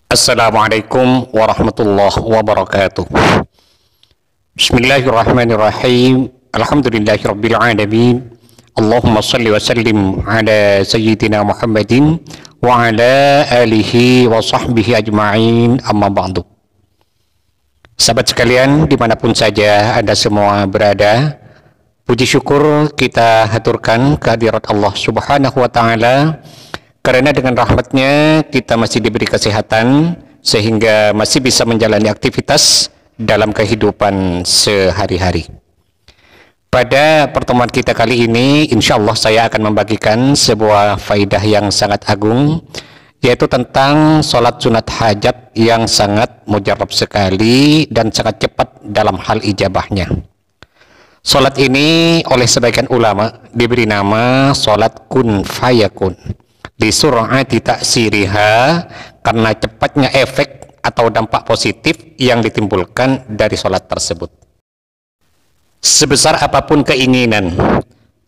Assalamualaikum warahmatullahi wabarakatuh. Bismillahirrahmanirrahim. Alhamdulillahirabbil alamin. Allahumma shalli wa sallim ala sayyidina Muhammadin wa ala alihi wa sahbihi ajma'in, amma ba'du. Sahabat sekalian, dimanapun saja Anda semua berada, puji syukur kita haturkan kehadirat Allah Subhanahu wa ta'ala, karena dengan rahmatnya kita masih diberi kesehatan sehingga masih bisa menjalani aktivitas dalam kehidupan sehari-hari. Pada pertemuan kita kali ini, insya Allah saya akan membagikan sebuah faidah yang sangat agung, yaitu tentang sholat sunat hajat yang sangat mujarab sekali dan sangat cepat dalam hal ijabahnya. Sholat ini oleh sebagian ulama diberi nama sholat kun fayakun, di sur'ati ta'siriha, karena cepatnya efek atau dampak positif yang ditimbulkan dari sholat tersebut. Sebesar apapun keinginan,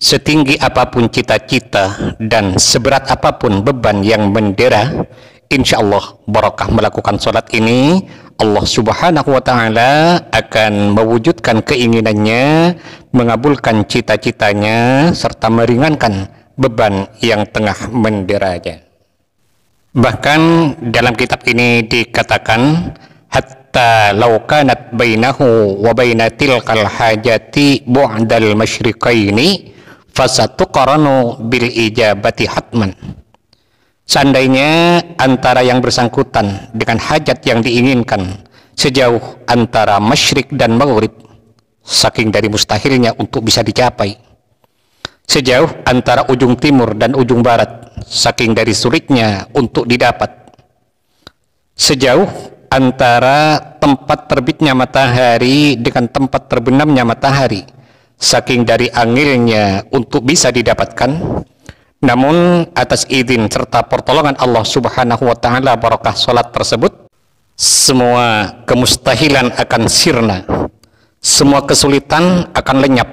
setinggi apapun cita-cita, dan seberat apapun beban yang mendera, insya Allah barakah melakukan sholat ini, Allah Subhanahu wa ta'ala akan mewujudkan keinginannya, mengabulkan cita-citanya, serta meringankan beban yang tengah menderanya. Bahkan dalam kitab ini dikatakan, hatta law kanat bainahu wa baina tilkal hajati bu'dal masyriqaini fasatuqaranu bil ijabati hatman. Seandainya antara yang bersangkutan dengan hajat yang diinginkan sejauh antara masyrik dan maghrib, saking dari mustahilnya untuk bisa dicapai, sejauh antara ujung timur dan ujung barat, saking dari sulitnya untuk didapat, sejauh antara tempat terbitnya matahari dengan tempat terbenamnya matahari, saking dari anginnya untuk bisa didapatkan. Namun atas izin serta pertolongan Allah Subhanahu wa ta'ala barakah sholat tersebut, semua kemustahilan akan sirna, semua kesulitan akan lenyap,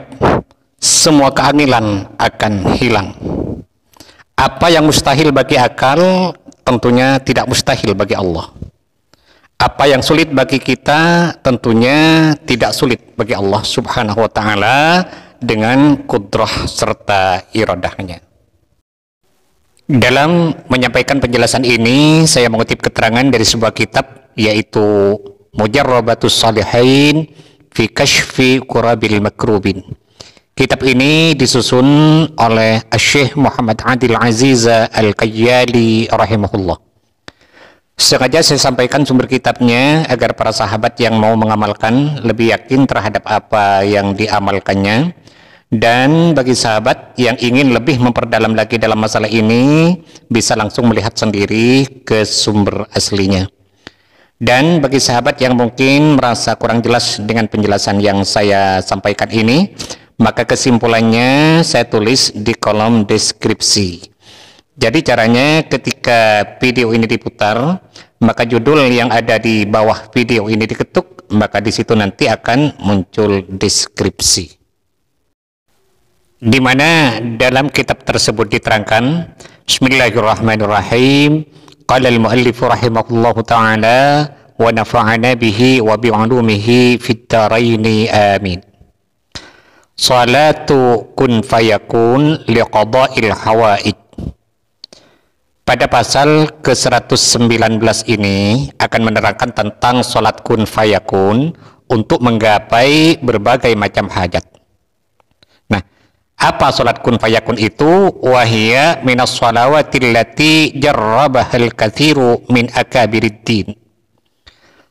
semua keangilan akan hilang. Apa yang mustahil bagi akal tentunya tidak mustahil bagi Allah. Apa yang sulit bagi kita tentunya tidak sulit bagi Allah Subhanahu wa ta'ala dengan kudrah serta iradahnya. Dalam menyampaikan penjelasan ini, saya mengutip keterangan dari sebuah kitab, yaitu Mujarrabatus Shalihin fi Kashfi Qurabil Makrubin. Kitab ini disusun oleh Syekh Muhammad Adil Aziz Al-Qayyali rahimahullah. Sengaja saya sampaikan sumber kitabnya agar para sahabat yang mau mengamalkan lebih yakin terhadap apa yang diamalkannya, dan bagi sahabat yang ingin lebih memperdalam lagi dalam masalah ini bisa langsung melihat sendiri ke sumber aslinya. Dan bagi sahabat yang mungkin merasa kurang jelas dengan penjelasan yang saya sampaikan ini, maka kesimpulannya saya tulis di kolom deskripsi. Jadi caranya, ketika video ini diputar, maka judul yang ada di bawah video ini diketuk, maka di situ nanti akan muncul deskripsi, di mana dalam kitab tersebut diterangkan, Bismillahirrahmanirrahim, qala al-muallif rahimahullahu ta'ala wa nafa'ana bihi wa bi'ulumihi fid dharaini amin. Salatu kun fayakun liqada'il hawaid. Pada pasal ke-119 ini akan menerangkan tentang salat kun fayakun untuk menggapai berbagai macam hajat. Nah, apa salat kun fayakun itu? Wahia minas salawatil lati jarrabahal kathiru min akabiriddin.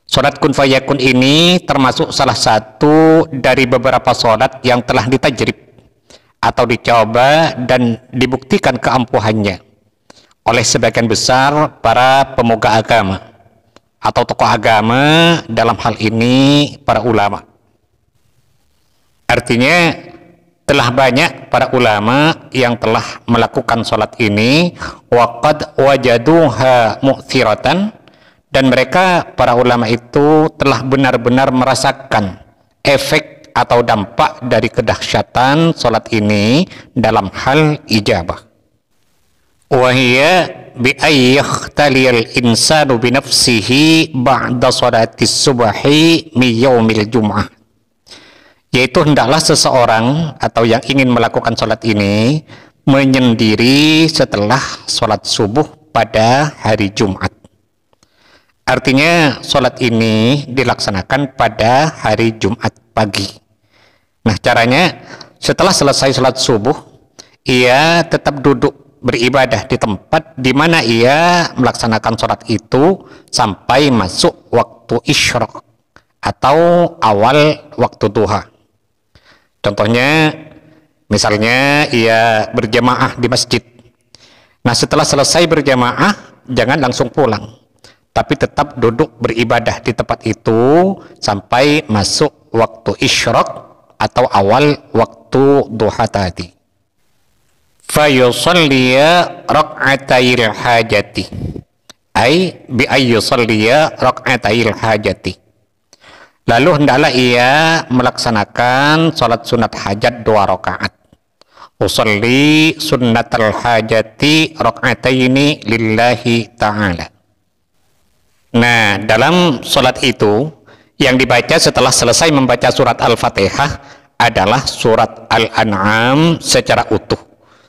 Salat kun fayakun ini termasuk salah satu dari beberapa salat yang telah ditajrib atau dicoba dan dibuktikan keampuhannya oleh sebagian besar para pemuka agama atau tokoh agama, dalam hal ini para ulama. Artinya telah banyak para ulama yang telah melakukan salat ini, waqad wajaduha mu'thiratan, dan mereka para ulama itu telah benar-benar merasakan efek atau dampak dari kedahsyatan salat ini dalam hal ijabah. Wahia bi ayyahtaliyal insanu bi nafsihi ba'da sholatis subhi min yaumil jum'ah, yaitu hendaklah seseorang atau yang ingin melakukan sholat ini menyendiri setelah sholat subuh pada hari Jumat. Artinya sholat ini dilaksanakan pada hari Jumat pagi. Nah, caranya setelah selesai sholat subuh, ia tetap duduk beribadah di tempat di mana ia melaksanakan sholat itu sampai masuk waktu isyraq atau awal waktu duha. Contohnya, misalnya ia berjamaah di masjid. Nah, setelah selesai berjamaah, jangan langsung pulang, tapi tetap duduk beribadah di tempat itu sampai masuk waktu isyraq atau awal waktu duha tadi. Fayusalliya rak'atayil hajati, ay bi ayyusalliya rak'atayil hajati. Lalu hendaklah ia melaksanakan sholat sunat hajat 2 rakaat. Usalli sunnatal hajati rak'ataini lillahi ta'ala. Nah, dalam sholat itu yang dibaca setelah selesai membaca surat Al-Fatihah adalah surat Al-An'am secara utuh,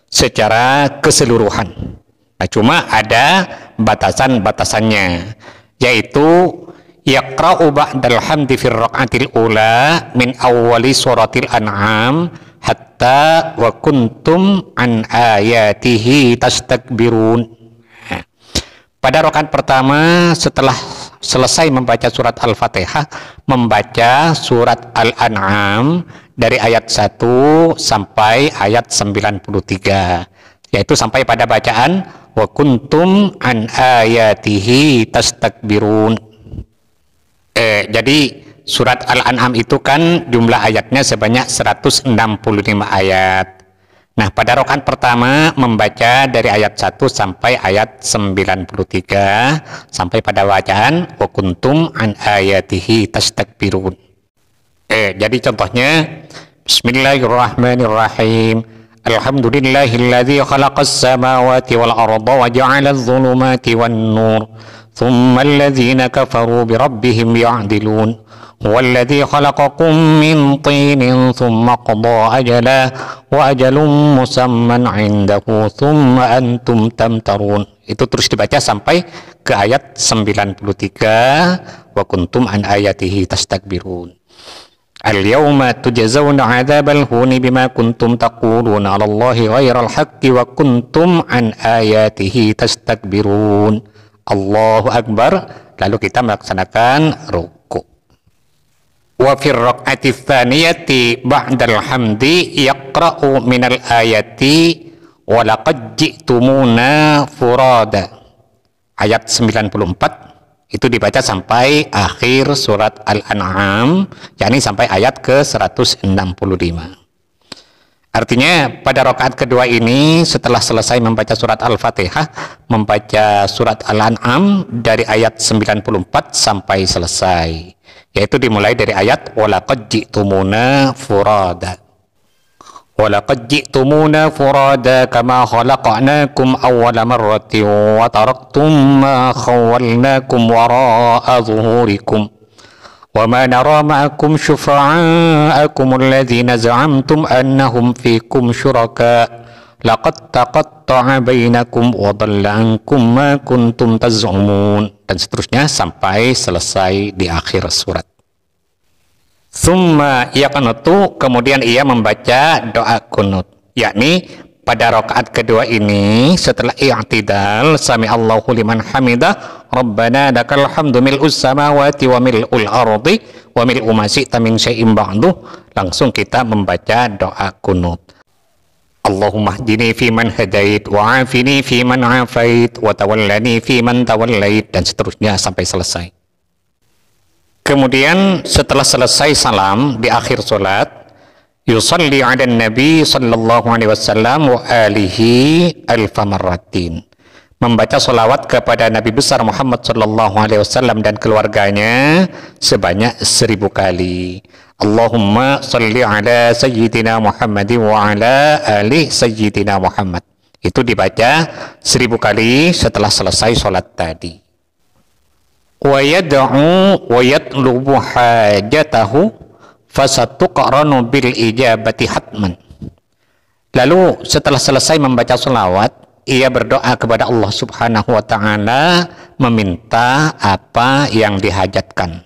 secara keseluruhan. Nah, cuma ada batasan-batasannya, yaitu yaqra'u ba'dal hamdi fir raq'atil ula min awwali suratil an'am hatta wa kuntum an ayatihi tastakbirun. Nah, pada rakaat pertama setelah selesai membaca surat Al-Fatihah, membaca surat Al-An'am dari ayat 1 sampai ayat 93, yaitu sampai pada bacaan wa kuntum an ayatihi tastakbirun. Jadi surat Al-An'am itu kan jumlah ayatnya sebanyak 165 ayat. Nah, pada rakaat pertama membaca dari ayat 1 sampai ayat 93 sampai pada bacaan wa kuntum an ayatihi tastakbirun. Jadi contohnya, Bismillahirrahmanirrahim. Alhamdulillahilladzi khalaqas samawati wal arda wa ja'alaz zulumati wan nur. Thumma alladhina kafaru bi rabbihim ya'dilun. Huwallazi khalaqakum min tinin thumma qada ajala wa ajalum musamman 'indahu thumma antum tamtarun. Itu terus dibaca sampai ke ayat 93 wa kuntum an ayatihi tastakbirun. Al-yawma tujazawna 'adzabal huni bima kuntum taquluna 'ala Allahi ghairal haqqi wa kuntum an ayatihi tastakbirun. Allahu Akbar. Lalu kita melaksanakan ruku. Wa fir raq'ati tsaniyati ba'dal hamdi yaqra'u minal ayati wa laqad ji'tumuna furada. Ayat 94 itu dibaca sampai akhir surat Al-An'am, yakni sampai ayat ke 165. Artinya pada rakaat kedua ini setelah selesai membaca surat Al-Fatihah, membaca surat Al-An'am dari ayat 94 sampai selesai, yaitu dimulai dari ayat walaqad ji'tumuna furada. Walaqad ji'tumuna furada kama khalaqnakum awwala marratin wa taraktum ma khawwalnakum wara'a zuhurikum. وَمَا نَرَى مَعَكُمْ شُفَعَاءَكُمُ الَّذِينَ زَعَمْتُمْ أَنَّهُمْ فِيكُمْ شُرَكَاءُ لَقَدْ تَقَطَّعَ بَيْنَكُمْ وَضَلَّ عَنكُمْ مَا كُنْتُمْ تَزْعُمُونَ, dan seterusnya sampai selesai di akhir surat. Tsumma yaqnutu, kemudian ia membaca doa kunut, yakni pada rakaat kedua ini setelah i'tidal sami Allahu liman hamidah Rabbana lakal hamdu mil'us samawati wa mil'ul ardi wa mil'u ma syi'ta min syai'in ba'du, langsung kita membaca doa kunut. Allahumma hdini fi man hadait wa afini fi man afait wa tawallani fi man tawallait, dan seterusnya sampai selesai. Kemudian setelah selesai salam di akhir salat, yusalli 'alan nabi sallallahu alaihi wasallam wa alihi alfa marratin, membaca sholawat kepada Nabi besar Muhammad sallallahu alaihi wasallam dan keluarganya sebanyak 1000 kali. Allahumma salli ala sayyidina Muhammadin wa ala ali sayyidina Muhammad. Itu dibaca 1000 kali setelah selesai sholat tadi. Wa yad'u wa yatlubu hajatahu fasatuqranu bil ijabati hatman. Lalu setelah selesai membaca sholawat, ia berdoa kepada Allah Subhanahu wa Ta'ala, meminta apa yang dihajatkan.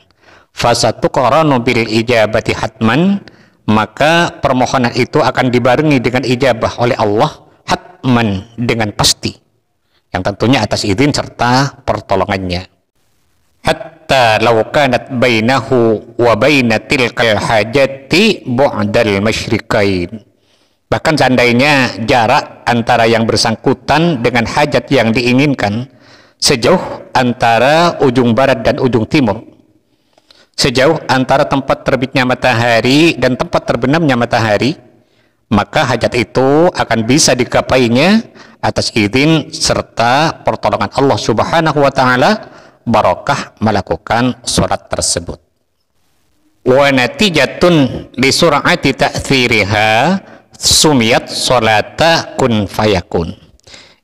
Fasatuqranu bil ijabati hatman, maka permohonan itu akan dibarengi dengan ijabah oleh Allah hatman, dengan pasti, yang tentunya atas izin serta pertolongannya. Hatta law kanat bainahu wa baina tilkal hajati bu'dal masyriqain. Bahkan seandainya jarak antara yang bersangkutan dengan hajat yang diinginkan sejauh antara ujung barat dan ujung timur, sejauh antara tempat terbitnya matahari dan tempat terbenamnya matahari, maka hajat itu akan bisa digapainya atas izin serta pertolongan Allah Subhanahu wa Ta'ala, barokah melakukan sholat tersebut. Wa natijatun li sur'ati ta'thiriha sumiyat sholata kun fayakun.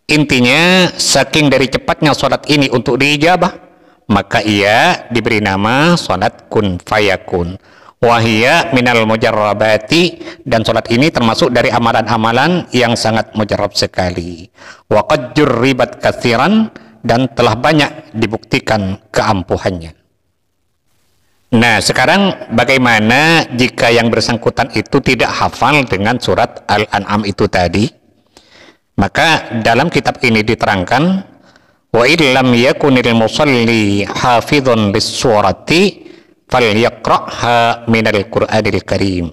Intinya, saking dari cepatnya sholat ini untuk diijabah, maka ia diberi nama sholat kun fayakun. Wahia minal mujarrabati, dan sholat ini termasuk dari amalan-amalan yang sangat mujarrab sekali. Wa qad jurribat katsiran, dan telah banyak dibuktikan keampuhannya. Nah, sekarang bagaimana jika yang bersangkutan itu tidak hafal dengan surat Al-An'am itu tadi? Maka dalam kitab ini diterangkan, wa illam yakunil musalli hafidhun lis-surati falyaqra'ha minal Qur'anil Karim.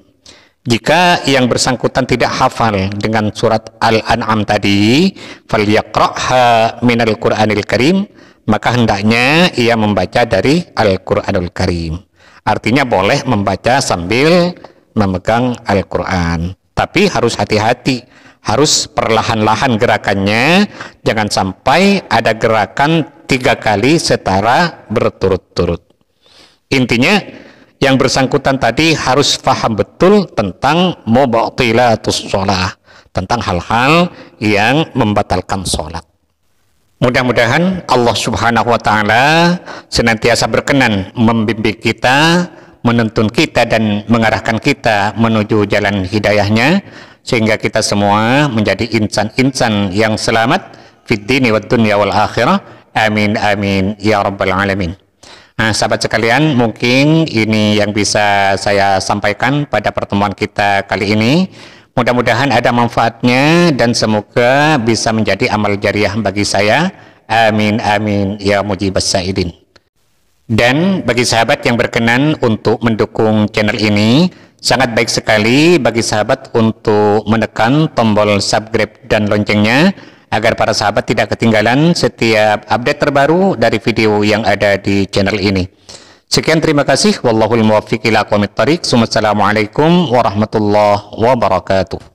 Jika yang bersangkutan tidak hafal dengan surat Al-An'am tadi, falyaqra'ha minal Qur'anil Karim, maka hendaknya ia membaca dari Al-Qur'anul Karim. Artinya boleh membaca sambil memegang Al-Quran, tapi harus hati-hati, harus perlahan-lahan gerakannya, jangan sampai ada gerakan 3 kali setara berturut-turut. Intinya, yang bersangkutan tadi harus paham betul tentang mubtilatus shalah, tentang hal-hal yang membatalkan sholat. Mudah-mudahan Allah Subhanahu wa Ta'ala senantiasa berkenan membimbing kita, menuntun kita, dan mengarahkan kita menuju jalan hidayahnya, sehingga kita semua menjadi insan-insan yang selamat fid dini wad dunya wal akhirah. Amin amin ya rabbal alamin. Nah, sahabat sekalian, mungkin ini yang bisa saya sampaikan pada pertemuan kita kali ini. Mudah-mudahan ada manfaatnya dan semoga bisa menjadi amal jariah bagi saya. Amin amin ya mujibas sa'idin. Dan bagi sahabat yang berkenan untuk mendukung channel ini, sangat baik sekali bagi sahabat untuk menekan tombol subscribe dan loncengnya, agar para sahabat tidak ketinggalan setiap update terbaru dari video yang ada di channel ini. Sekian, terima kasih. Wallahul muwaffiq ila aqwamit thariq. Wassalamualaikum warahmatullahi wabarakatuh.